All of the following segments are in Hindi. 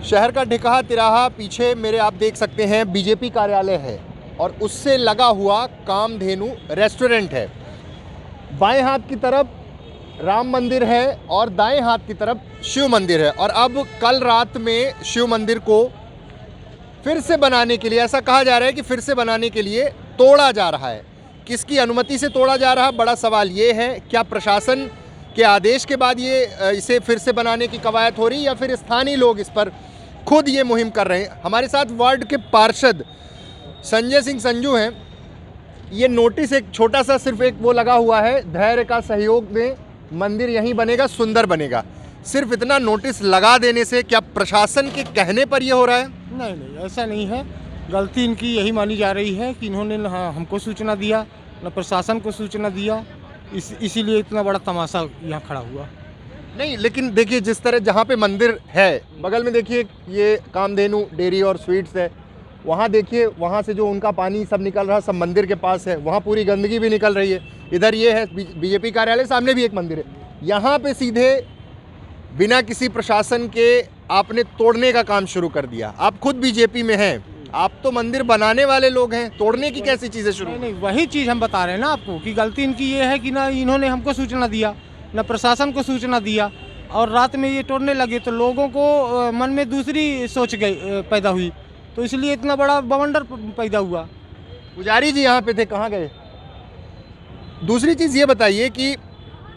शहर का ढिकाहा तिराहा पीछे मेरे आप देख सकते हैं बीजेपी कार्यालय है और उससे लगा हुआ कामधेनु रेस्टोरेंट है। बाएं हाथ की तरफ राम मंदिर है और दाएं हाथ की तरफ शिव मंदिर है। और अब कल रात में शिव मंदिर को फिर से बनाने के लिए, ऐसा कहा जा रहा है कि फिर से बनाने के लिए तोड़ा जा रहा है। किसकी अनुमति से तोड़ा जा रहा है, बड़ा सवाल ये है। क्या प्रशासन के आदेश के बाद ये इसे फिर से बनाने की कवायद हो रही, या फिर स्थानीय लोग इस पर खुद ये मुहिम कर रहे हैं। हमारे साथ वार्ड के पार्षद संजय सिंह संजू हैं। ये नोटिस एक छोटा सा सिर्फ एक वो लगा हुआ है, धैर्य का सहयोग में मंदिर यहीं बनेगा, सुंदर बनेगा। सिर्फ इतना नोटिस लगा देने से क्या प्रशासन के कहने पर ये हो रहा है? नहीं नहीं, ऐसा नहीं है। गलती इनकी यही मानी जा रही है कि इन्होंने न हमको सूचना दिया, न प्रशासन को सूचना दिया, इसीलिए इतना बड़ा तमाशा यहाँ खड़ा हुआ। नहीं, लेकिन देखिए जिस तरह जहाँ पे मंदिर है बगल में देखिए ये कामधेनु डेयरी और स्वीट्स है, वहाँ देखिए वहाँ से जो उनका पानी सब निकल रहा है सब मंदिर के पास है, वहाँ पूरी गंदगी भी निकल रही है। इधर ये है बीजेपी कार्यालय, सामने भी एक मंदिर है। यहाँ पे सीधे बिना किसी प्रशासन के आपने तोड़ने का काम शुरू कर दिया। आप खुद बीजेपी में हैं, आप तो मंदिर बनाने वाले लोग हैं, तोड़ने की कैसी चीज़ें शुरू? नहीं, वही चीज़ हम बता रहे हैं ना आपको कि गलती इनकी ये है कि ना इन्होंने हमको सूचना दिया, न प्रशासन को सूचना दिया, और रात में ये तोड़ने लगे तो लोगों को मन में दूसरी सोच गई पैदा हुई, तो इसलिए इतना बड़ा बवंडर पैदा हुआ। पुजारी जी यहाँ पे थे, कहाँ गए? दूसरी चीज़ ये बताइए कि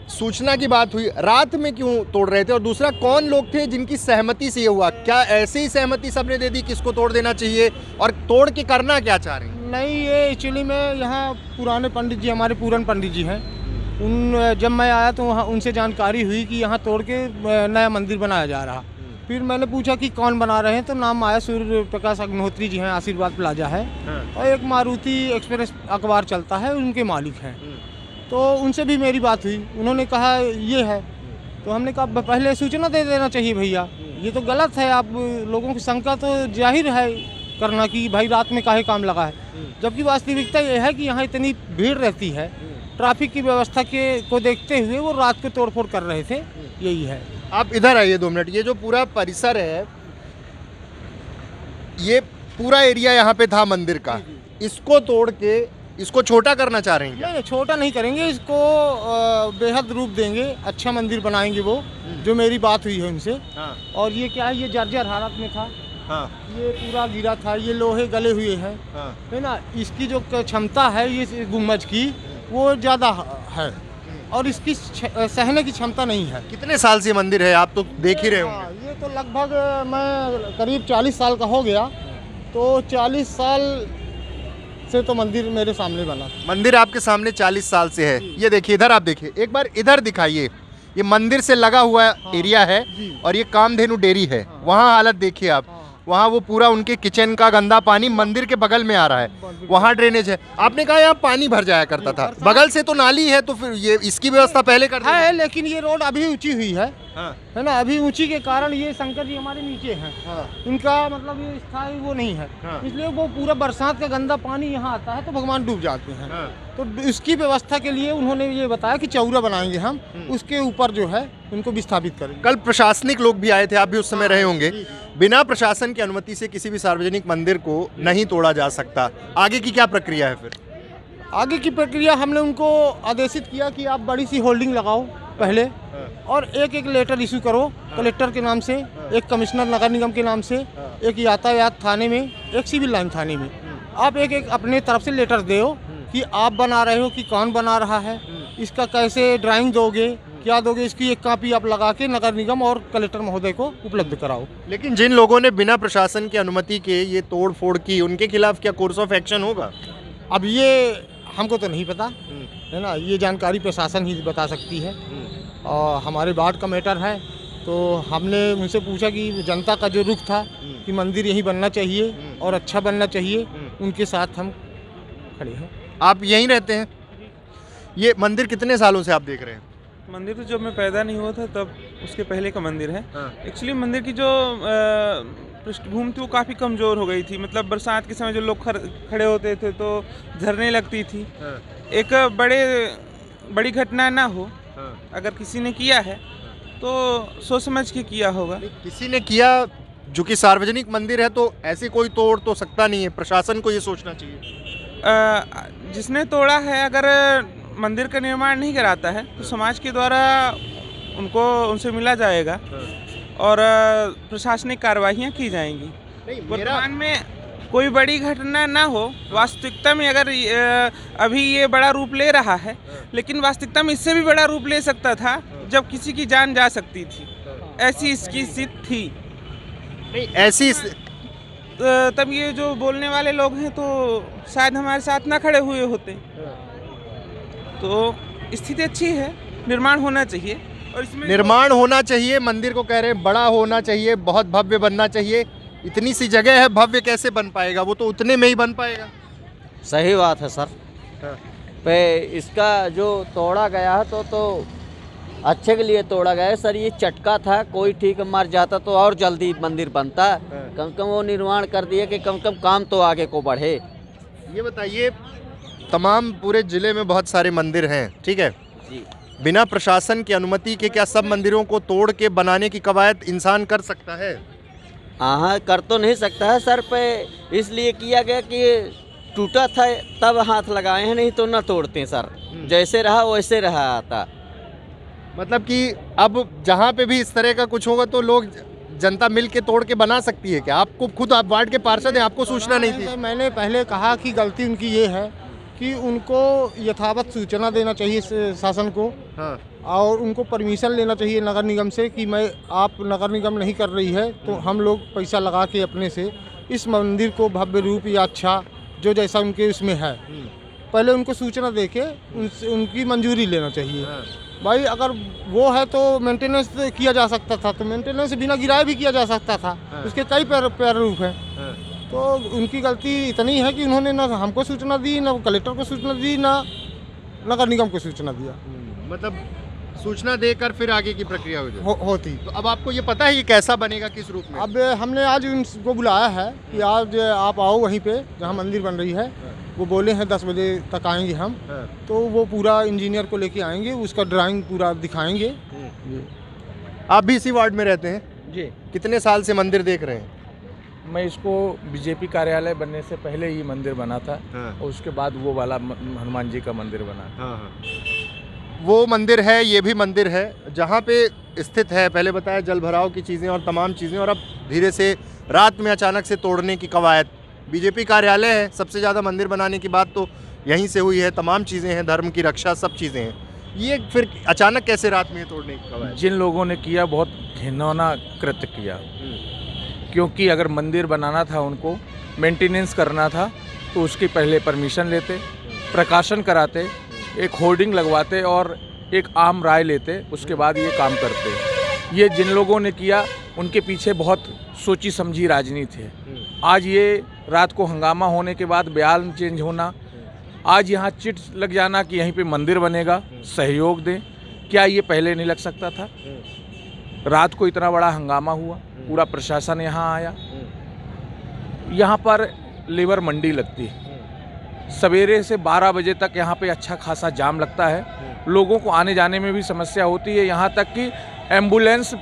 सूचना की बात हुई, रात में क्यों तोड़ रहे थे? और दूसरा, कौन लोग थे जिनकी सहमति से ये हुआ? क्या ऐसे ही सहमति सबने दे दी कि इसको तोड़ देना चाहिए, और तोड़ के करना क्या चाह रहे हैं? नहीं, ये एक्चुअली में यहाँ पुराने पंडित जी, हमारे पूरन पंडित जी हैं, जब मैं आया तो वहाँ उनसे जानकारी हुई कि यहाँ तोड़ के नया मंदिर बनाया जा रहा। फिर मैंने पूछा कि कौन बना रहे हैं, तो नाम आया सूर्य प्रकाश अग्निहोत्री जी हैं, आशीर्वाद प्लाजा है, और एक मारुति एक्सप्रेस अखबार चलता है, उनके मालिक हैं। तो उनसे भी मेरी बात हुई, उन्होंने कहा ये है, तो हमने कहा पहले सूचना दे देना चाहिए भैया, ये तो गलत है। आप लोगों की शंका तो जाहिर है करना कि भाई रात में काहे काम लगा है, जबकि वास्तविकता ये है कि यहाँ इतनी भीड़ रहती है, ट्रैफिक की व्यवस्था को देखते हुए वो रात को तोड़फोड़ कर रहे थे, यही है। आप इधर आइए 2 मिनट। ये जो पूरा परिसर है, ये पूरा एरिया यहाँ पे था मंदिर का, इसको तोड़ के इसको छोटा करना चाह रहे हैं क्या? नहीं, छोटा नहीं करेंगे, इसको बेहद रूप देंगे, अच्छा मंदिर बनाएंगे वो, जो मेरी बात हुई है उनसे। और ये क्या है, ये जर्जर हालत में था, ये पूरा गिरा था, ये लोहे गले हुए हैं, है ना। इसकी जो क्षमता है ये गुम्बज की, वो ज़्यादा है, और इसकी सहने की क्षमता नहीं है। कितने साल से मंदिर है, आप तो देख ही रहे होंगे? ये तो लगभग मैं करीब 40 साल का हो गया, तो 40 साल से तो मंदिर मेरे सामने बना। मंदिर आपके सामने 40 साल से है। ये देखिए, इधर आप देखिए, एक बार इधर दिखाइए। ये मंदिर से लगा हुआ एरिया है, और ये कामधेनु डेयरी है। वहाँ हालत देखिए आप, वहाँ वो पूरा उनके किचन का गंदा पानी मंदिर के बगल में आ रहा है, वहाँ ड्रेनेज है। आपने कहा यहाँ पानी भर जाया करता था, बगल से तो नाली है, तो फिर ये इसकी व्यवस्था पहले कर है, लेकिन ये रोड अभी ऊंची हुई है, है ना। अभी ऊंची के कारण ये शंकर जी हमारे नीचे हैं, इनका मतलब ये स्थायी वो नहीं है, इसलिए वो पूरा बरसात का गंदा पानी यहाँ आता है तो भगवान डूब जाते हैं। तो इसकी व्यवस्था के लिए उन्होंने ये बताया कि चौरा बनाएंगे हम, उसके ऊपर जो है उनको विस्थापित करेंगे। कल प्रशासनिक लोग भी आए थे, आप भी उस समय रहे होंगे। बिना प्रशासन की अनुमति से किसी भी सार्वजनिक मंदिर को नहीं तोड़ा जा सकता। आगे की क्या प्रक्रिया है फिर? आगे की प्रक्रिया हमने उनको आदेशित किया कि आप बड़ी सी होल्डिंग लगाओ पहले, और एक लेटर इशू करो कलेक्टर के नाम से, एक कमिश्नर नगर निगम के नाम से, एक यातायात थाने में, एक सिविल लाइन थाने में। आप एक अपने तरफ से लेटर दो कि आप बना रहे हो कि कौन बना रहा है, इसका कैसे ड्राइंग दोगे, क्या दोगे, इसकी एक कॉपी आप लगा के नगर निगम और कलेक्टर महोदय को उपलब्ध कराओ। लेकिन जिन लोगों ने बिना प्रशासन की अनुमति के ये तोड़ फोड़ की, उनके खिलाफ क्या कोर्स ऑफ एक्शन होगा? अब ये हमको तो नहीं पता, है ना, ये जानकारी प्रशासन ही बता सकती है, और हमारे वार्ड का मैटर है। तो हमने उनसे पूछा कि जनता का जो रुख था कि मंदिर यहीं बनना चाहिए और अच्छा बनना चाहिए, उनके साथ हम खड़े हैं। आप यहीं रहते हैं? ये मंदिर कितने सालों से आप देख रहे हैं? मंदिर तो जब मैं पैदा नहीं हुआ था तब उसके पहले का मंदिर है। एक्चुअली मंदिर की जो पृष्ठभूमि थी वो काफ़ी कमज़ोर हो गई थी, मतलब बरसात के समय जो लोग खड़े होते थे तो झरने लगती थी। एक बड़े बड़ी घटना ना हो, अगर किसी ने किया है तो सोच समझ के किया होगा। किसी ने किया, जो कि सार्वजनिक मंदिर है तो ऐसे कोई तोड़ तो सकता नहीं है, प्रशासन को ये सोचना चाहिए। जिसने तोड़ा है अगर मंदिर का निर्माण नहीं कराता है तो समाज के द्वारा उनसे मिला जाएगा और प्रशासनिक कार्यवाहियाँ की जाएंगी। वर्तमान में कोई बड़ी घटना ना हो, वास्तविकता में अगर अभी ये बड़ा रूप ले रहा है, लेकिन वास्तविकता में इससे भी बड़ा रूप ले सकता था जब किसी की जान जा सकती थी, ऐसी इसकी स्थिति थी। नहीं ऐसी तब ये जो बोलने वाले लोग हैं तो शायद हमारे साथ ना खड़े हुए होते। तो स्थिति अच्छी है, निर्माण होना चाहिए और इसमें निर्माण होना चाहिए। मंदिर को कह रहे हैं बड़ा होना चाहिए, बहुत भव्य बनना चाहिए। इतनी सी जगह है, भव्य कैसे बन पाएगा? वो तो उतने में ही बन पाएगा। सही बात है सर। पे इसका जो तोड़ा गया है तो अच्छे के लिए तोड़ा गया है सर। ये चटका था, कोई ठीक मर जाता तो और जल्दी मंदिर बनता। कम कम वो निर्माण कर दिए कि कम कम काम तो आगे को बढ़े। ये बताइए, तमाम पूरे जिले में बहुत सारे मंदिर हैं, ठीक है जी। बिना प्रशासन की अनुमति के क्या सब मंदिरों को तोड़ के बनाने की कवायद इंसान कर सकता है? हाँ, कर तो नहीं सकता है सर, पे इसलिए किया गया कि टूटा था तब हाथ लगाए हैं, नहीं तो ना तोड़ते सर। जैसे रहा वैसे रहा आता। मतलब कि अब जहाँ पे भी इस तरह का कुछ होगा तो लोग, जनता मिल के तोड़ के बना सकती है क्या? आपको खुद, आप वार्ड के पार्षद हैं, आपको सूचना नहीं थी? मैंने पहले कहा कि गलती उनकी ये है कि उनको यथावत सूचना देना चाहिए शासन को। हाँ। और उनको परमिशन लेना चाहिए नगर निगम से कि आप नगर निगम नहीं कर रही है तो हम लोग पैसा लगा के अपने से इस मंदिर को भव्य रूप या अच्छा जो जैसा उनके उसमें है, पहले उनको सूचना दे के उनकी मंजूरी लेना चाहिए। भाई अगर वो है तो मेंटेनेंस किया जा सकता था, तो मेंटेनेंस बिना गिराए भी किया जा सकता था। उसके कई प्रारूप हैं। तो उनकी गलती इतनी है कि उन्होंने ना हमको सूचना दी, ना कलेक्टर को सूचना दी, ना नगर निगम को सूचना दिया। मतलब सूचना देकर फिर आगे की प्रक्रिया होती। तो अब आपको ये पता है ये कैसा बनेगा, किस रूप में? अब हमने आज उनको बुलाया है कि आज आप आओ वहीं पे जहाँ मंदिर बन रही है। वो बोले हैं 10 बजे तक आएंगे हम। तो वो पूरा इंजीनियर को लेके आएंगे, उसका ड्राइंग पूरा दिखाएंगे। आप भी इसी वार्ड में रहते हैं जी। कितने साल से मंदिर देख रहे हैं? मैं इसको बीजेपी कार्यालय बनने से पहले ही मंदिर बना था। और उसके बाद वो वाला हनुमान जी का मंदिर बना। वो मंदिर है, ये भी मंदिर है जहाँ पे स्थित है। पहले बताया जल भराव की चीज़ें और तमाम चीज़ें, और अब धीरे से रात में अचानक से तोड़ने की कवायद। बीजेपी कार्यालय है, सबसे ज़्यादा मंदिर बनाने की बात तो यहीं से हुई है। तमाम चीज़ें हैं, धर्म की रक्षा, सब चीज़ें हैं। ये फिर अचानक कैसे रात में तोड़ने की कवायद? जिन लोगों ने किया बहुत घिनौना कृत्य किया, क्योंकि अगर मंदिर बनाना था, उनको मेंटेनेंस करना था तो उसकी पहले परमिशन लेते, प्रकाशन कराते, एक होर्डिंग लगवाते और एक आम राय लेते, उसके बाद ये काम करते। ये जिन लोगों ने किया उनके पीछे बहुत सोची समझी राजनीति है। आज ये रात को हंगामा होने के बाद बयान चेंज होना, आज यहाँ चिट लग जाना कि यहीं पे मंदिर बनेगा, सहयोग दें, क्या ये पहले नहीं लग सकता था? रात को इतना बड़ा हंगामा हुआ, पूरा प्रशासन यहाँ आया। यहाँ पर लेबर मंडी लगती है, सवेरे से 12 बजे तक यहाँ पे अच्छा खासा जाम लगता है। लोगों को आने जाने में भी समस्या होती है, यहाँ तक कि एम्बुलेंस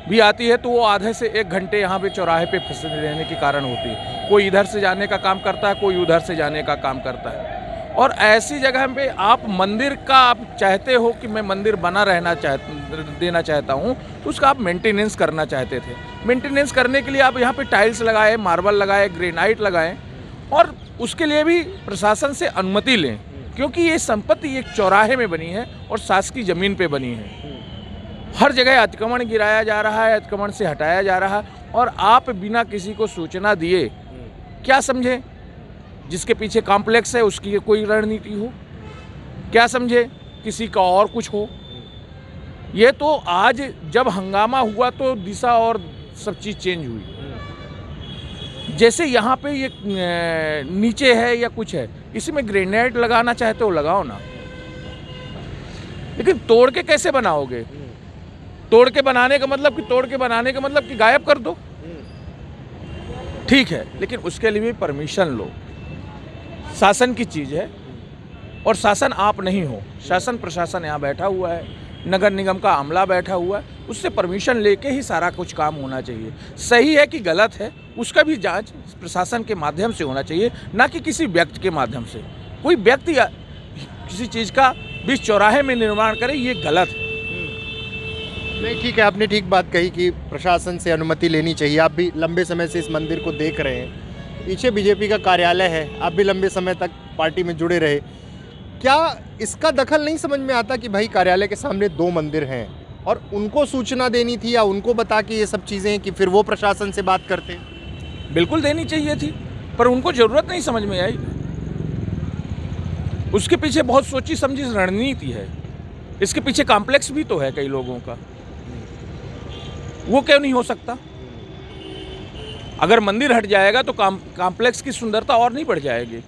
भी आती है तो वो आधे से 1 घंटे यहाँ पे चौराहे पे फंसे रहने के कारण होती है। कोई इधर से जाने का काम करता है, कोई उधर से जाने का काम करता है। और ऐसी जगह पे आप मंदिर का, आप चाहते हो कि मैं मंदिर बना देना चाहता हूँ, तो उसका आप मेंटेनेंस करना चाहते थे। मेंटेनेंस करने के लिए आप यहाँ पे टाइल्स लगाए, मार्बल लगाए, ग्रेनाइट लगाएं, और उसके लिए भी प्रशासन से अनुमति लें, क्योंकि ये संपत्ति एक चौराहे में बनी है और शासकीय ज़मीन पे बनी है। हर जगह अतिक्रमण गिराया जा रहा है, अतिक्रमण से हटाया जा रहा है, और आप बिना किसी को सूचना दिए क्या समझे? जिसके पीछे कॉम्प्लेक्स है उसकी कोई रणनीति हो, क्या समझे किसी का और कुछ हो? ये तो आज जब हंगामा हुआ तो दिशा और सब चीज़ चेंज हुई। जैसे यहाँ पे ये नीचे है या कुछ है, इसमें ग्रेनाइट लगाना चाहते हो लगाओ ना, लेकिन तोड़ के कैसे बनाओगे? तोड़ के बनाने का मतलब कि गायब कर दो, ठीक है, लेकिन उसके लिए भी परमिशन लो। शासन की चीज़ है, और शासन आप नहीं हो, शासन प्रशासन यहाँ बैठा हुआ है, नगर निगम का अमला बैठा हुआ है, उससे परमिशन लेके ही सारा कुछ काम होना चाहिए। सही है कि गलत है उसका भी जांच प्रशासन के माध्यम से होना चाहिए, ना कि किसी व्यक्ति के माध्यम से। कोई व्यक्ति किसी चीज़ का बीच चौराहे में निर्माण करे, ये गलत है। नहीं, ठीक है, आपने ठीक बात कही कि प्रशासन से अनुमति लेनी चाहिए। आप भी लंबे समय से इस मंदिर को देख रहे हैं, पीछे बीजेपी का कार्यालय है, आप भी लंबे समय तक पार्टी में जुड़े रहे। क्या इसका दखल नहीं समझ में आता कि भाई कार्यालय के सामने 2 मंदिर हैं और उनको सूचना देनी थी या उनको बता के ये सब चीज़ें कि फिर वो प्रशासन से बात करते? बिल्कुल देनी चाहिए थी, पर उनको ज़रूरत नहीं समझ में आई। उसके पीछे बहुत सोची समझी रणनीति है, इसके पीछे कॉम्प्लेक्स भी तो है कई लोगों का, वो क्यों नहीं हो सकता? अगर मंदिर हट जाएगा तो कॉम्प्लेक्स की सुंदरता और नहीं बढ़ जाएगी।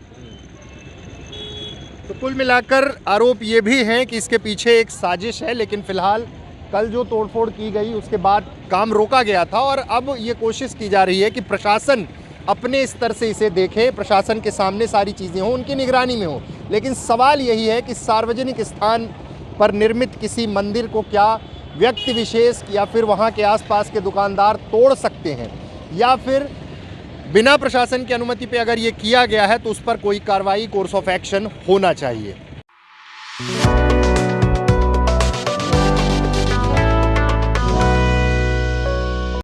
तो कुल मिलाकर आरोप ये भी हैं कि इसके पीछे एक साजिश है, लेकिन फिलहाल कल जो तोड़फोड़ की गई उसके बाद काम रोका गया था और अब ये कोशिश की जा रही है कि प्रशासन अपने स्तर से इसे देखे, प्रशासन के सामने सारी चीज़ें हों, उनकी निगरानी में हो। लेकिन सवाल यही है कि सार्वजनिक स्थान पर निर्मित किसी मंदिर को क्या व्यक्ति विशेष या फिर वहाँ के आसपास के दुकानदार तोड़ सकते हैं, या फिर बिना प्रशासन की अनुमति पे अगर ये किया गया है तो उस पर कोई कार्रवाई, कोर्स ऑफ एक्शन होना चाहिए।